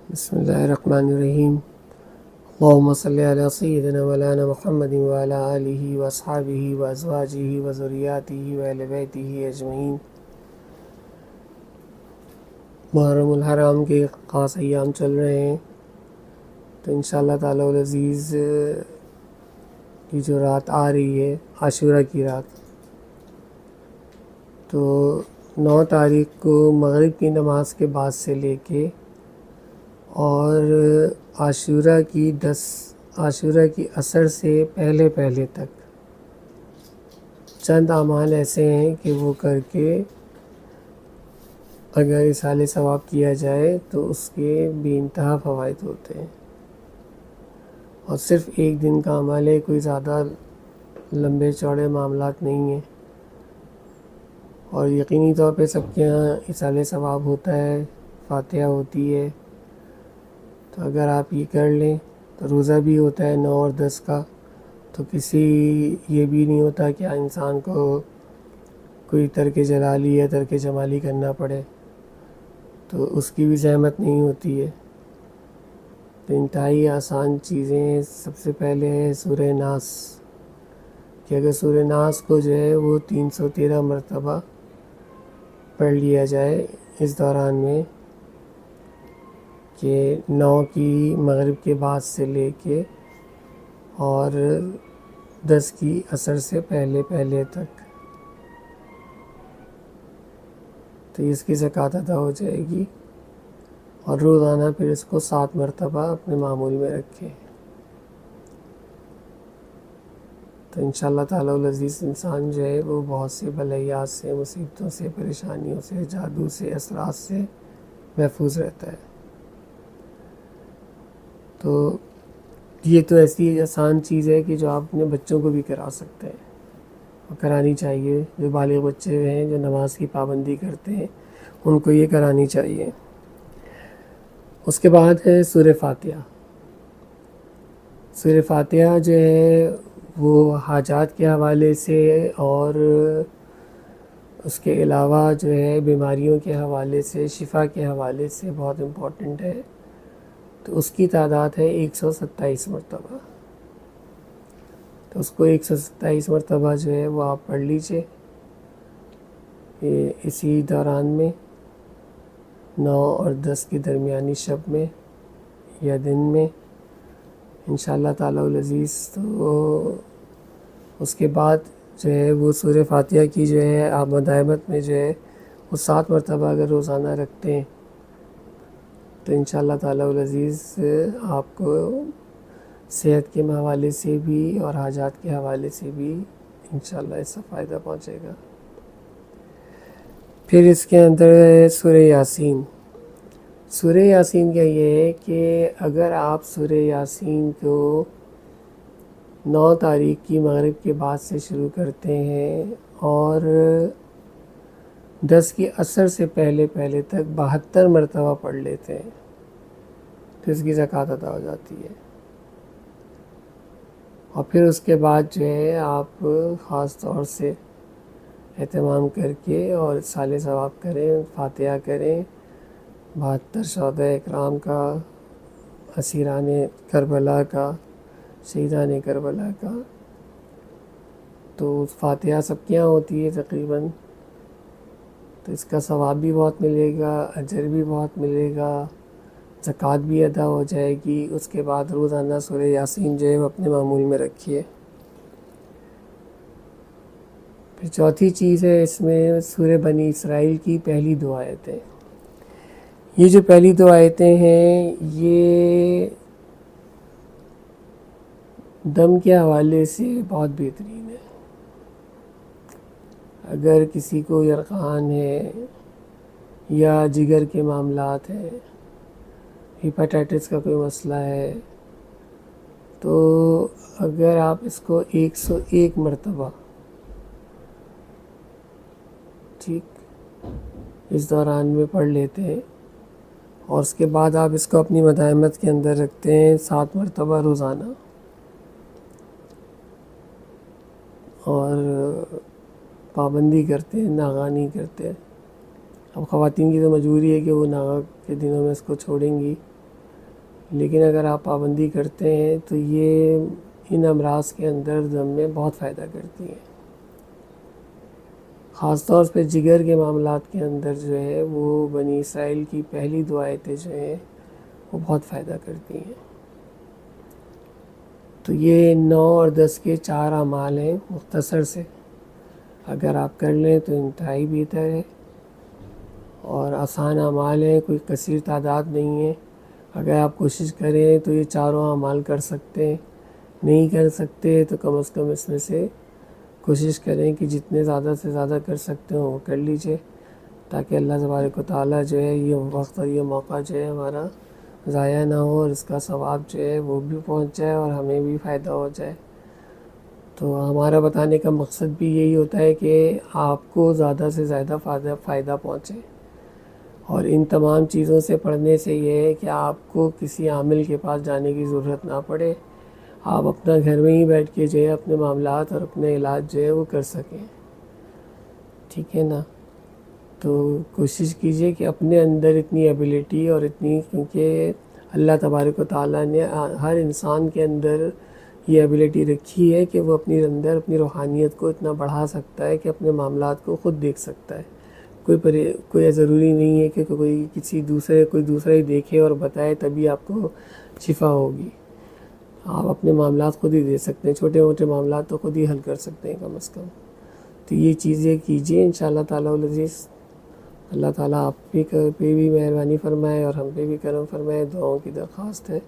بسم اللہ الرحمن الرحیم اللہم صلی علی سیدنا مولانا محمد وعلی آلہ واصحابہ وازواجہ وذریاتہ واہل بیتہ اجمعین۔ محرم الحرام کے خاص ایام چل رہے ہیں، تو انشاءاللہ تعالی العزیز کی جو رات آ رہی ہے عاشورہ کی رات، تو 9 تاریخ کو مغرب کی نماز کے بعد سے لے کے اور عاشورہ کی عصر سے پہلے تک چند اعمال ایسے ہیں کہ وہ کر کے اگر اصالِ ثواب کیا جائے تو اس کے بے انتہا فوائد ہوتے ہیں، اور صرف ایک دن کا عمل ہے، کوئی زیادہ لمبے چوڑے معاملات نہیں ہیں، اور یقینی طور پہ سب کے یہاں اصالِ ثواب ہوتا ہے، فاتحہ ہوتی ہے، تو اگر آپ یہ کر لیں تو روزہ بھی ہوتا ہے 9 اور 10 کا، تو کسی یہ بھی نہیں ہوتا کہ انسان کو کوئی ترک جلالی یا ترک جمالی کرنا پڑے، تو اس کی بھی زحمت نہیں ہوتی ہے۔ تو انتہائی آسان چیزیں ہیں۔ سب سے پہلے ہے سورہ ناس، کہ اگر سورہ ناس کو جو ہے وہ 313 مرتبہ پڑھ لیا جائے اس دوران میں، کہ 9 کی مغرب کے بعد سے لے کے اور 10 کی عصر سے پہلے تک، تو اس کی زکوٰۃ ادا ہو جائے گی، اور روزانہ پھر اس کو 7 مرتبہ اپنے معمول میں رکھیں، تو انشاءاللہ تعالی العزیز انسان جو ہے وہ بہت سی بلیات سے، مصیبتوں سے، پریشانیوں سے، جادو سے، اثرات سے محفوظ رہتا ہے۔ تو یہ تو ایسی آسان چیز ہے کہ جو آپ اپنے بچوں کو بھی کرا سکتے ہیں، اور کرانی چاہیے۔ جو بالغ بچے ہیں جو نماز کی پابندی کرتے ہیں ان کو یہ کرانی چاہیے۔ اس کے بعد ہے سورہ فاتحہ۔ سورہ فاتحہ جو ہے وہ حاجات کے حوالے سے اور اس کے علاوہ جو ہے بیماریوں کے حوالے سے، شفا کے حوالے سے بہت امپورٹنٹ ہے، تو اس کی تعداد ہے 127 مرتبہ، تو اس کو 127 مرتبہ جو ہے وہ آپ پڑھ لیجئے اسی دوران میں، 9 اور 10 کی درمیانی شب میں یا دن میں انشاءاللہ تعالی العزیز۔ تو اس کے بعد جو ہے وہ سورہ فاتحہ کی جو ہے آپ مدائمت میں جو ہے وہ 7 مرتبہ اگر روزانہ رکھتے ہیں تو انشاءاللہ تعالی العزیز آپ کو صحت کے حوالے سے بھی اور حاجات کے حوالے سے بھی انشاءاللہ اس سے فائدہ پہنچے گا۔ پھر اس کے اندر ہے سورہ یاسین۔ سورہ یاسین کا یہ ہے کہ اگر آپ سورہ یاسین کو 9 تاریخ کی مغرب کے بعد سے شروع کرتے ہیں اور 10 کی عصر سے پہلے تک 72 مرتبہ پڑھ لیتے ہیں تو اس کی زکوٰۃ ادا ہو جاتی ہے، اور پھر اس کے بعد جو ہے آپ خاص طور سے اہتمام کر کے اور اصالِ ثواب کریں، فاتحہ کریں، 72 شہداء اکرام کا، اسیران کربلا کا، شہیدان کربلا کا، تو فاتحہ سب کے یہاں ہوتی ہے تقریباً، تو اس کا ثواب بھی بہت ملے گا، اجر بھی بہت ملے گا، زکوٰۃ بھی ادا ہو جائے گی۔ اس کے بعد روزانہ سورہ یاسین جو ہے وہ اپنے معمول میں رکھیے۔ پھر چوتھی چیز ہے اس میں سورہ بنی اسرائیل کی پہلی 2 آیتیں۔ یہ جو پہلی 2 آیتیں ہیں یہ دم کے حوالے سے بہت بہترین ہے۔ اگر کسی کو یرقان ہے یا جگر کے معاملات ہیں، ہیپاٹائٹس کا کوئی مسئلہ ہے، تو اگر آپ اس کو 101 مرتبہ ٹھیک اس دوران میں پڑھ لیتے ہیں، اور اس کے بعد آپ اس کو اپنی مدائمت کے اندر رکھتے ہیں 7 مرتبہ روزانہ، اور پابندی کرتے ہیں، ناغہ نہیں کرتے۔ اب خواتین کی تو مجبوری ہے کہ وہ ناغہ کے دنوں میں اس کو چھوڑیں گی، لیکن اگر آپ پابندی کرتے ہیں تو یہ ان امراض کے اندر دم میں بہت فائدہ کرتی ہیں. خاص طور پہ جگر کے معاملات کے اندر جو ہے وہ بنی اسرائیل کی پہلی دو آیتیں جو ہیں وہ بہت فائدہ کرتی ہیں. تو یہ 9 اور 10 کے 4 اعمال ہیں مختصر سے، اگر آپ کر لیں تو انتہائی بہتر ہے، اور آسان اعمال ہیں، کوئی کثیر تعداد نہیں ہے. اگر آپ کوشش کریں تو یہ چاروں اعمال کر سکتے ہیں، نہیں کر سکتے تو کم از کم اس میں سے کوشش کریں کہ جتنے زیادہ سے زیادہ کر سکتے ہوں وہ کر لیجئے، تاکہ اللہ تبارک و تعالیٰ جو ہے یہ وقت اور یہ موقع جو ہے ہمارا ضائع نہ ہو، اور اس کا ثواب جو ہے وہ بھی پہنچ جائے اور ہمیں بھی فائدہ ہو جائے. تو ہمارا بتانے کا مقصد بھی یہی ہوتا ہے کہ آپ کو زیادہ سے زیادہ فائدہ پہنچے، اور ان تمام چیزوں سے پڑھنے سے یہ ہے کہ آپ کو کسی عامل کے پاس جانے کی ضرورت نہ پڑے، آپ اپنا گھر میں ہی بیٹھ کے جو ہے اپنے معاملات اور اپنے علاج جو ہے وہ کر سکیں. ٹھیک ہے نا؟ تو کوشش کیجئے کہ اپنے اندر اتنی ایبیلٹی اور اتنی، کیونکہ اللہ تبارک و تعالیٰ نے ہر انسان کے اندر یہ ایبیلٹی رکھی ہے کہ وہ اپنی اندر اپنی روحانیت کو اتنا بڑھا سکتا ہے کہ اپنے معاملات کو خود دیکھ سکتا ہے. کوئی ضروری نہیں ہے کہ کوئی دوسرا ہی دیکھے اور بتائے تبھی آپ کو شفا ہوگی. آپ اپنے معاملات خود ہی دے سکتے ہیں، چھوٹے موٹے معاملات تو خود ہی حل کر سکتے ہیں کم از کم. تو یہ چیزیں کیجئے انشاءاللہ تعالیٰ العزیز. اللہ تعالیٰ آپ پہ بھی مہربانی فرمائے اور ہم پہ بھی کرم فرمائے. دعاؤں کی درخواست ہے.